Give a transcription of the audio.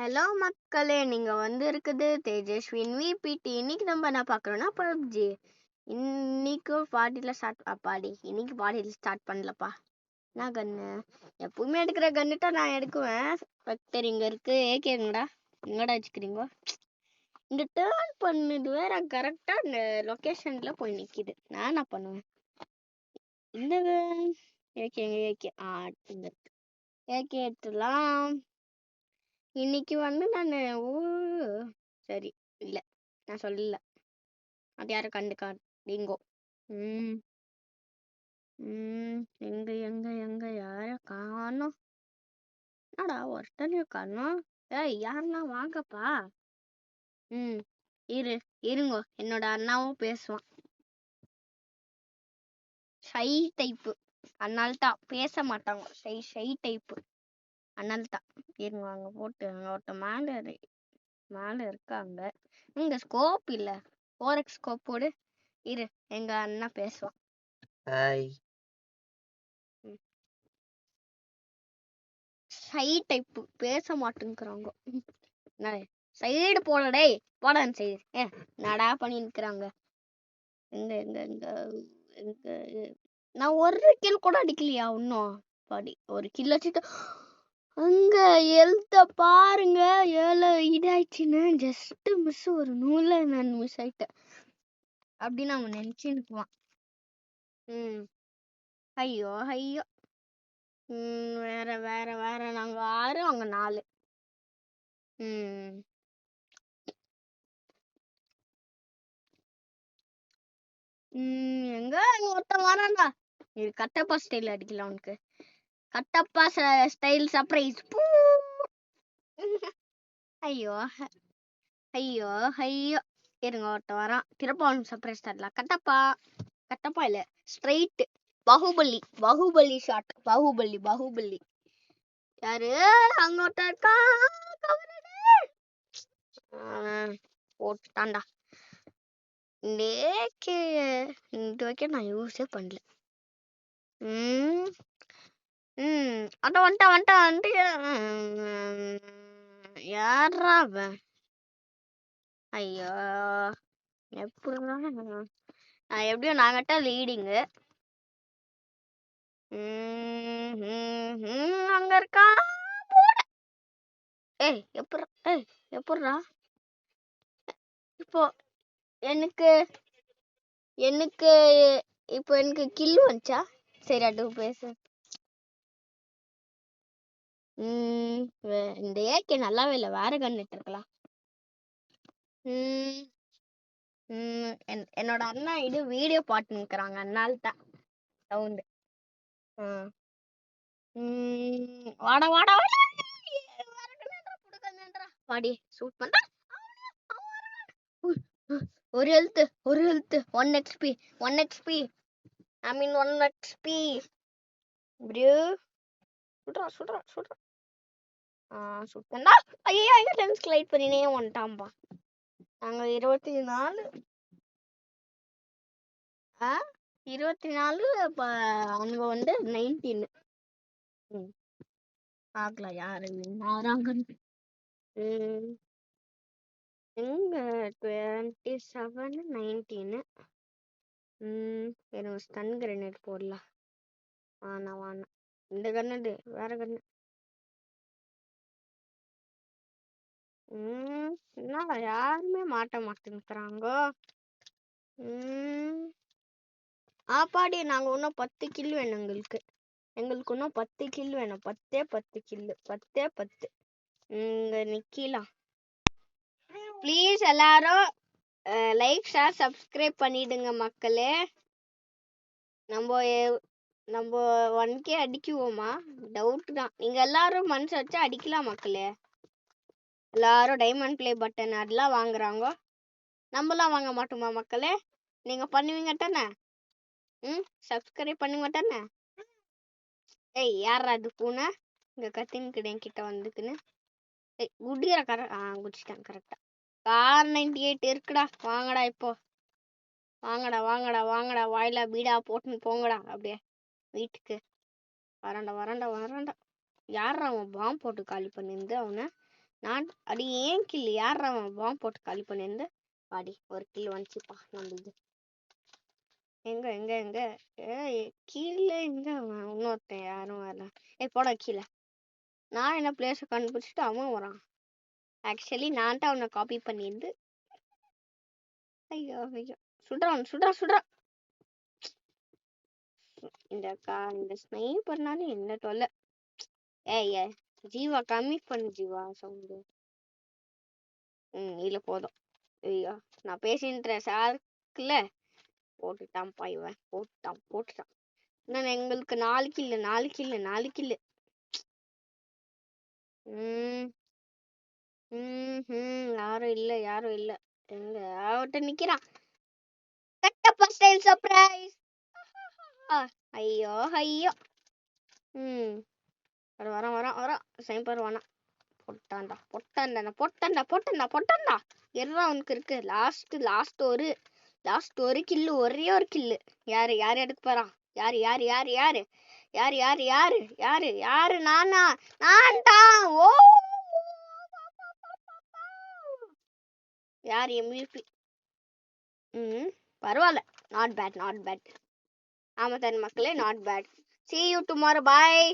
Hello மக்களே, நீங்க இருக்குது தேஜஸ்வின் விபிடி. இன்னைக்கு நம்ம என்ன பார்க்குறோம்னா பப்ஜி. இன்னைக்கு பாட்டியில் இன்னைக்கு பாட்டியில் ஸ்டார்ட் பண்ணலப்பா. நான் கன்று எப்பவுமே எடுக்கிற கன்னுட்டா நான் எடுக்குவேன். பக்தர் இங்கே இருக்கு. ஏகேங்கடா எங்கடா வச்சுக்கிறீங்க? இங்கே டேர்ன் பண்ணுது வேற கரெக்டாக இந்த லொக்கேஷனில் போய் நிற்கிது. நான் என்ன பண்ணுவேன்? இந்த ஏகே இங்கே ஏகே எடுத்துலாம். இன்னைக்கு நான் சரி இல்லை, நான் சொல்லல. அது யாரும் கண்டுக்காதீங்கோ. எங்க எங்க எங்க யார காணோம்? என்னடா ஒருத்தனையும் காணோம்? ஏய், யாருன்னா வாங்கப்பா. இருங்கோ, என்னோட அண்ணாவும் பேசுவான். ஷை டைப்பு, அதனால தான் பேச மாட்டாங்க. ஷை டைப்பு, அதனால தான். இருங்க, அங்கே போட்டு அங்கே ஒருத்த மேலே இருக்காங்க. இங்க ஸ்கோப் இல்ல, 4x ஸ்கோப் போடு. இரு, எங்க அண்ணா பேசுவான். ஹாய். ஷை டைப், பேச மாட்டேங்கிறாங்க. சைடு போடடே, போடான்னு சைடு. நடா பண்ணி நிற்கிறாங்க. எங்க எங்க எங்க எங்க நான் ஒரு கில் கூட அடிக்கலையா இன்னும்? பாடி ஒரு கில் வச்சுட்டு அங்க எழுத்த பாருங்க. 7 இதாயிடுச்சுன்னு ஜஸ்ட் மிஸ், ஒரு நூல நான் மிஸ் ஆயிட்டேன் அப்படின்னு அவன் நினைச்சுக்குவான். ஐயோ ஐயோ. வேற வேற வேற நாங்க 6, அவங்க 4. எங்க ஒருத்தன் வரான்டா. இது கட்டப்பா ஸ்டைல் அடிக்கலாம் உனக்கு. Kattappa style surprise. ஐயோ ஐயோ ஐயோ. இருங்க, ஒருத்தன் வரான். திருப்பவன் சர்ப்ரைஸ் தரலாம். கட்டப்பா இல்ல, ஸ்ட்ரைட் பாகுபலி ஷாட். பாகுபலி யாரு? அங்க ஒருத்தன் இருக்கான். போட்டான்டா. இது வரைக்கும் நான் யூஸே பண்ணல. அதான் வந்துட்டு யாரா அவன்? ஐயோ, எப்படியோ நாங்கட்ட லீடிங்கு. அங்க இருக்கா. எப்படா இப்போ எனக்கு இப்போ எனக்கு கில் வந்துச்சா? சரி, அது பேசு. இந்த ஏகே நல்லாவே இல்லை, வேற கன்னுட்டு இருக்கலாம். என்னோட அண்ணா இது வீடியோ பாட்டு நிற்கிறாங்க, அதனால தான் சவுண்டு. வாடா வாடா வாடா. வாடி, சூட் பண்ண. ஒரு ஹெல்த் 1 XP. ஐ மீன் 1 XP. ப்ரோ சுட்றா சுட் பண்ணா. ஐயோ, லென்ஸ் ஸ்லைட் பண்ணினே வந்துட்டான்பா. நாங்க 24 அவங்க 19. பார்க்கலாம் யாரு வராங்கன்னு. எங்க 27 19. எனக்கு ஸ்டன் கிரனேட் போடலாம். வானா இந்த கண்ணு வேற கண்ணு. என்னடா யாருமே மாட்ட மாட்டேங்கிறாங்க. ஆப்பாடி, நாங்க இன்னும் 10 கில் வேணும். எங்களுக்கு இன்னும் 10 கில் வேணும். 10 கில்லு, 10. இங்க நிக்கலாம். ப்ளீஸ் எல்லாரும் லைக், ஷேர், சப்ஸ்கிரைப் பண்ணிடுங்க மக்களே. நம்ம 1K அடிக்குவோமா? டவுட் தான். நீங்க எல்லாரும் மனசு வச்சா அடிக்கலாம் மக்களே. எல்லாரும் டைமண்ட் பிளே பட்டன் அதெல்லாம் வாங்குறாங்க, நம்மளாம் வாங்க மாட்டோமா மக்களே? நீங்க பண்ணுவீங்க தானே? சப்ஸ்கிரைப் பண்ணுங்க தானே? ஏய், யாரா அது பூனை இங்க கத்தின்னு என்கிட்ட வந்துக்குன்னு? குடிக்கிற குடிச்சிட்டேன் கரெக்டா. கார் 98 இருக்குடா. வாங்கடா இப்போ. வாங்கடா வாயில பீடா போட்டுன்னு போங்கடா அப்படியே வீட்டுக்கு. வரண்டா. யாரா அவன் பாம்பு போட்டு காலி பண்ணிருந்து அவனை? நான் அடி ஏன் கில் யார் அவன் பாம்பு போட்டு காலி பண்ணியிருந்து பாடி ஒரு கில் வந்துச்சுப்பா நம்மளுது. எங்க எங்க எங்க கீழே எங்க அவன் இன்னொருத்தன் யாரும் வரல. போட கீழே. நான் என்ன பிளேஸை கண்டுபிடிச்சிட்டு அவன் வரான். ஆக்சுவலி நான் தான் அவனை காப்பி பண்ணியிருந்து. ஐயோ ஐயோ சுடுறான் சுடுறான் சுடுறான். இந்த ஸ்னைப்பர்னால என்ன தொல்லை. ஏய் ஜீவா கம்மி பண்ணு ஜீவா சவுண்டு. இல்ல போதும். ஐயோ நான் பேசின்ற சார்க்குல போட்டுட்டான்ப்பா இவன். போட்டுட்டான். இன்னும் எங்களுக்கு 4 கில்லு. யாரும் இல்ல எங்க அவட்ட நிக்கிறான். Kattappa style surprise. ஐயோ ஐயோ வரான் சைம்பர் வானா. பொட்டான்டா எல்லாம் அவனுக்கு இருக்கு. லாஸ்ட் ஒரு கில்லு, ஒரே ஒரு கில்லு. யாரு எடுக்க போறான்? யாரு நானா? நான் தான். ஓ யார் MVP? பரவாயில்ல. Not bad. ஆமா தன் மக்களே, not bad. See you tomorrow. Bye.